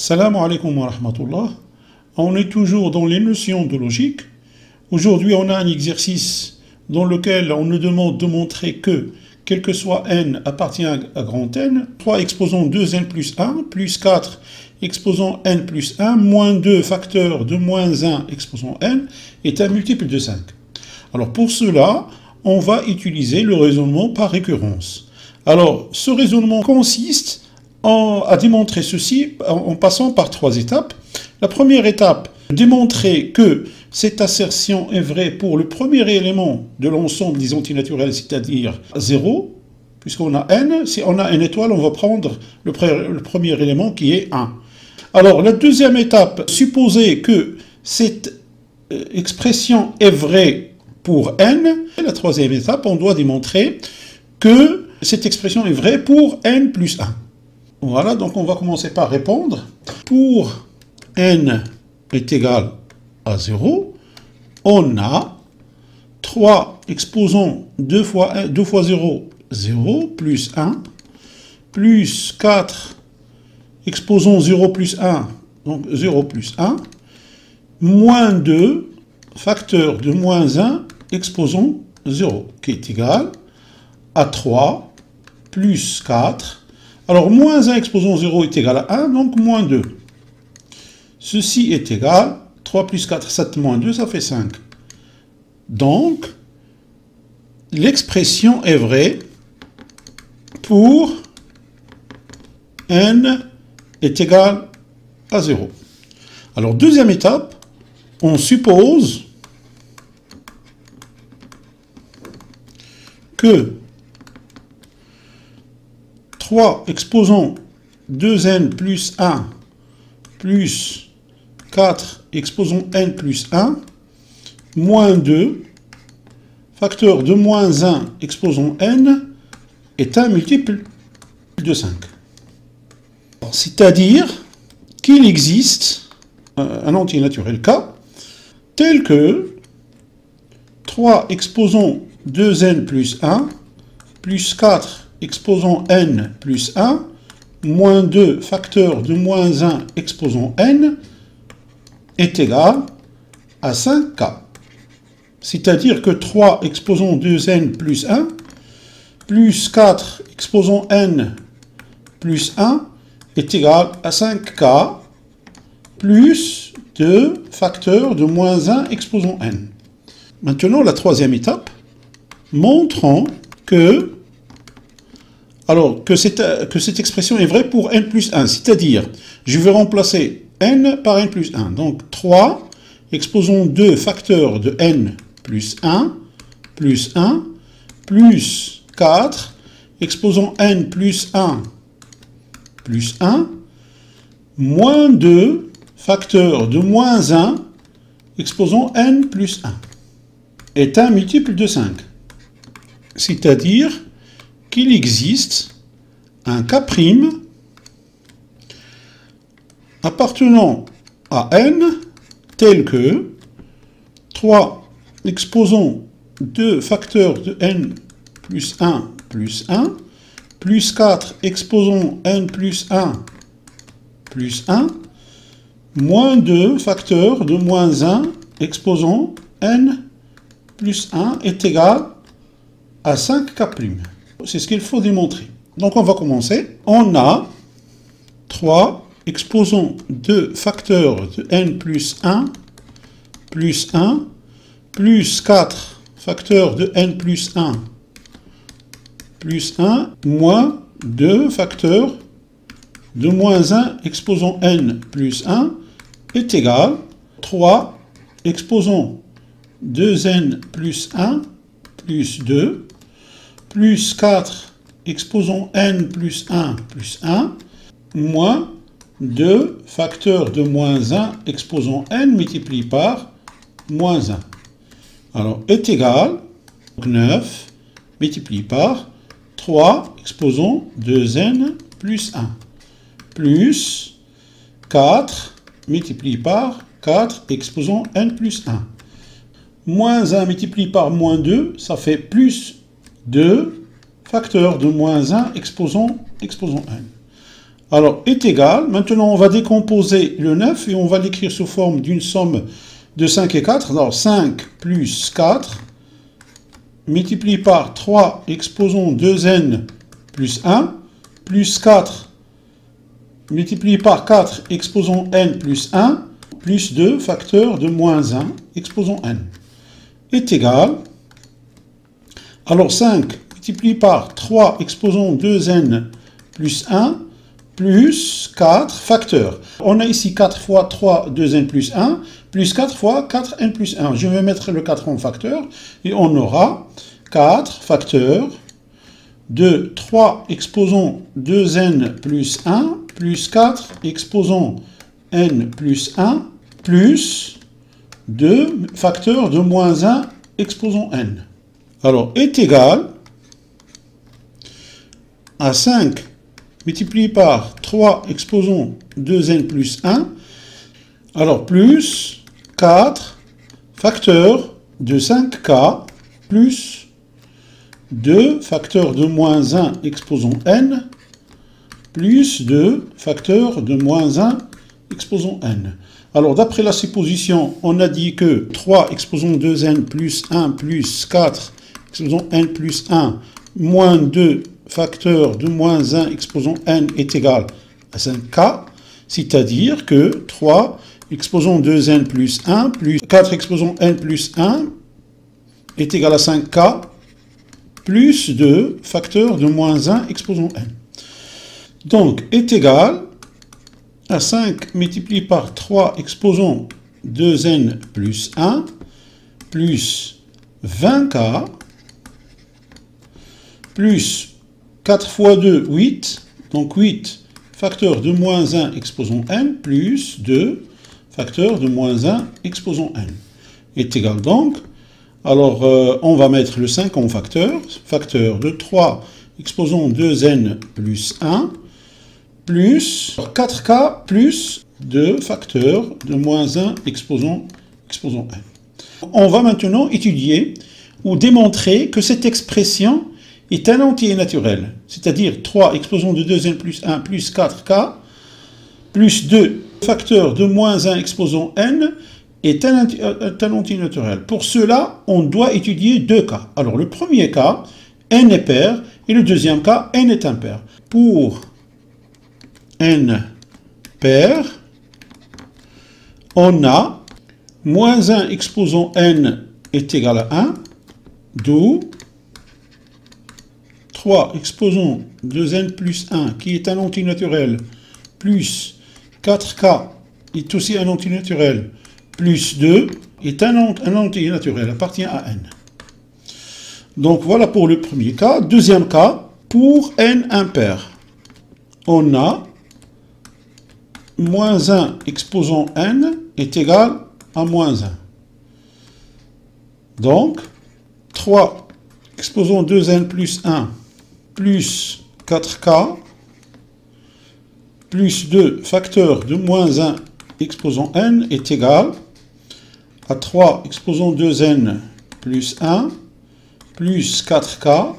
Salam alaikum wa rahmatullah. On est toujours dans les notions de logique. Aujourd'hui, on a un exercice dans lequel on nous demande de montrer que, quel que soit n appartient à grand N, 3 exposant 2n plus 1, plus 4 exposant n plus 1, moins 2 facteur de moins 1 exposant n, est un multiple de 5. Alors pour cela, on va utiliser le raisonnement par récurrence. Alors, ce raisonnement consiste à démontrer ceci en passant par 3 étapes. La première étape, démontrer que cette assertion est vraie pour le premier élément de l'ensemble des antinaturels, c'est-à-dire 0, puisqu'on a n. Si on a n étoile, on va prendre le premier élément qui est 1. Alors, la deuxième étape, supposer que cette expression est vraie pour n. Et la troisième étape, on doit démontrer que cette expression est vraie pour n plus 1. Voilà, donc on va commencer par répondre. Pour n est égal à 0, on a 3 exposant 2 fois 0, 0, plus 1, plus 4 exposant 0 plus 1, donc 0 plus 1, moins 2 facteur de moins 1 exposant 0, qui est égal à 3 plus 4. Alors, moins 1 exposant 0 est égal à 1, donc moins 2. Ceci est égal, 3 plus 4, 7 moins 2, ça fait 5. Donc, l'expression est vraie pour n est égal à 0. Alors, deuxième étape, on suppose que 3 exposant 2n plus 1 plus 4 exposant n plus 1 moins 2 facteur de moins 1 exposant n est un multiple de 5. C'est-à-dire qu'il existe un antinaturel K tel que 3 exposant 2n plus 1 plus 4 exposant n plus 1, moins 2 facteur de moins 1 exposant n, est égal à 5k. C'est-à-dire que 3 exposant 2n plus 1, plus 4 exposant n plus 1, est égal à 5k, plus 2 facteur de moins 1 exposant n. Maintenant, la troisième étape, montrant que cette expression est vraie pour n plus 1, c'est-à-dire, je vais remplacer n par n plus 1. Donc, 3, exposons 2 facteurs de n plus 1, plus 1, plus 4, exposons n plus 1, plus 1, moins 2 facteurs de moins 1, exposons n plus 1, est un multiple de 5. C'est-à-dire qu'il existe un K' appartenant à n tel que 3 exposant 2 facteurs de n plus 1 plus 1, plus 4 exposant n plus 1 plus 1, moins 2 facteurs de moins 1 exposant n plus 1 est égal à 5K'. C'est ce qu'il faut démontrer. Donc on va commencer. On a 3 exposant 2 facteurs de n plus 1, plus 1, plus 4 facteurs de n plus 1, plus 1, moins 2 facteurs de moins 1 exposant n plus 1 est égal à 3 exposant 2n plus 1 plus 2, plus 4 exposant n plus 1 plus 1, moins 2 facteurs de moins 1 exposant n multiplié par moins 1. Alors, est égal à 9 multiplié par 3 exposant 2n plus 1, plus 4 multiplié par 4 exposant n plus 1. Moins 1 multiplié par moins 2, ça fait plus 2 facteur de moins 1 exposant n. Alors, est égal, maintenant on va décomposer le 9 et on va l'écrire sous forme d'une somme de 5 et 4. Alors, 5 plus 4, multiplié par 3, exposons 2n plus 1, plus 4, multiplié par 4, exposons n plus 1, plus 2, facteur de moins 1, exposons n, est égal. Alors 5 multiplié par 3, exposons 2n plus 1, plus 4, facteur. On a ici 4 fois 3, 2n plus 1, plus 4 fois 4n plus 1. Je vais mettre le 4 en facteur, et on aura 4, facteur, de 3, exposons 2n plus 1, plus 4, exposons n plus 1, plus 2, facteur de moins 1, exposons n. Alors, est égal à 5 multiplié par 3, exposons 2n plus 1, alors plus 4, facteur de 5k, plus 2, facteur de moins 1, exposons n, plus 2, facteur de moins 1, exposons n. Alors, d'après la supposition, on a dit que 3, exposons 2n, plus 1, plus 4, exposons n plus 1, moins 2, facteur de moins 1, exposons n, est égal à 5k, c'est-à-dire que 3, exposons 2n plus 1, plus 4, exposons n plus 1, est égal à 5k, plus 2, facteur de moins 1, exposons n. Donc, est égal à 5 multiplié par 3, exposons 2n plus 1, plus 20k, plus 4 fois 2, 8, donc 8, facteur de moins 1, exposons n, plus 2, facteur de moins 1, exposons n, est égal donc, alors on va mettre le 5 en facteur, facteur de 3, exposons 2n plus 1, plus 4k plus 2, facteur de moins 1, exposons n. On va maintenant étudier ou démontrer que cette expression est un entier naturel, c'est-à-dire 3, exposons de 2n plus 1, plus 4k, plus 2, facteur de moins 1, exposons n, est un entier naturel. Pour cela, on doit étudier deux cas. Alors, le premier cas, n est pair, et le deuxième cas, n est impair. Pour n pair, on a moins 1, exposons n, est égal à 1, d'où 3, exposons 2n plus 1, qui est un entier naturel, plus 4k est aussi un entier naturel, plus 2 est un entier naturel, appartient à n. Donc voilà pour le premier cas. Deuxième cas, pour n impair, on a moins 1, exposons n, est égal à moins 1. Donc, 3, exposons 2n plus 1, plus 4k, plus 2, facteur de moins 1, exposons n, est égal à 3, exposons 2n plus 1, plus 4k,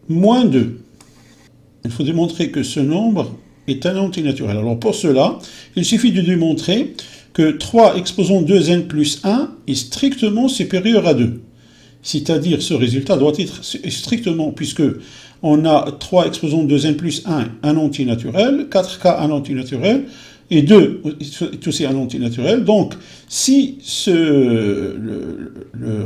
moins 2. Il faut démontrer que ce nombre est un entier naturel. Alors pour cela, il suffit de démontrer que 3, exposons 2n plus 1 est strictement supérieur à 2. C'est-à-dire, ce résultat doit être strictement, puisque on a 3, exposons 2n plus 1, un entier naturel, 4k, un entier naturel, et 2 est aussi un entier naturel. Donc, si le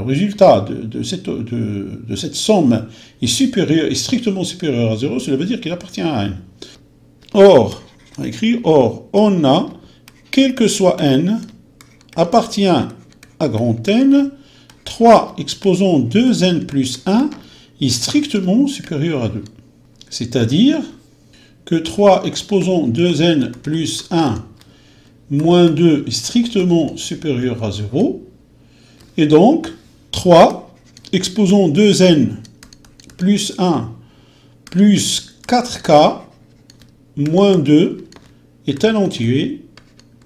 résultat de cette somme est strictement supérieur à 0, cela veut dire qu'il appartient à n. Or, on a écrit, or, on a, quel que soit n, appartient à grand N, 3, exposons 2n plus 1, est strictement supérieur à 2. C'est-à-dire que 3, exposons 2n plus 1, moins 2 est strictement supérieur à 0. Et donc, 3, exposons 2n plus 1, plus 4k, moins 2, est un entier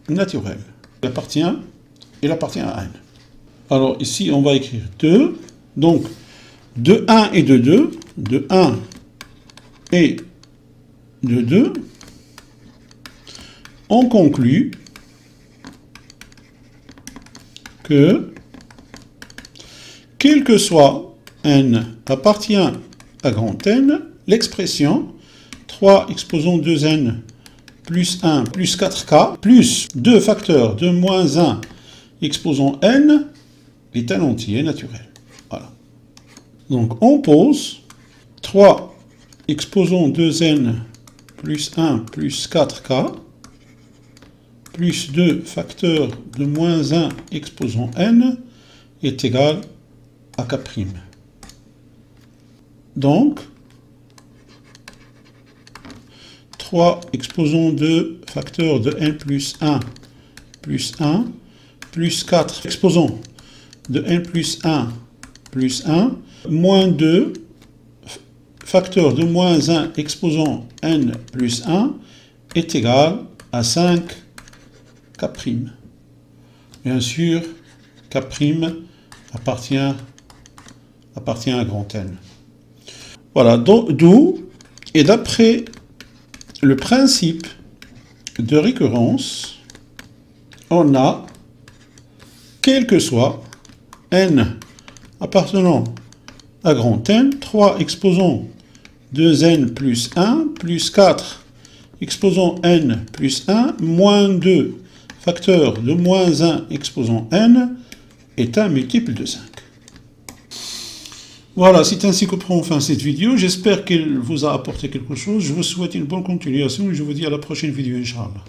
naturel. Il appartient à n. Alors ici, on va écrire 2. Donc, de 1 et de 2, de 1 et de 2, On conclut que, quel que soit n appartient à grand N, l'expression 3 exposant 2n plus 1 plus 4k plus 2 facteurs de moins 1 exposant n est un entier naturel. Voilà. Donc on pose 3 exposant 2n plus 1 plus 4k plus 2 facteurs de moins 1 exposant n est égal à k'. Donc, 3 exposant 2 facteurs de n plus 1 plus 1 plus 4 exposant de n plus 1 plus 1 moins 2 facteurs de moins 1 exposant n plus 1 est égal à 5 k'. Bien sûr, k' appartient à grand N. Voilà, d'où, et d'après le principe de récurrence, on a, quel que soit n appartenant à grand N, 3 exposant 2n plus 1 plus 4 exposant n plus 1 moins 2 facteur de moins 1 exposant n est un multiple de 5. Voilà, c'est ainsi que prend fin cette vidéo. J'espère qu'elle vous a apporté quelque chose. Je vous souhaite une bonne continuation et je vous dis à la prochaine vidéo, Inch'Allah.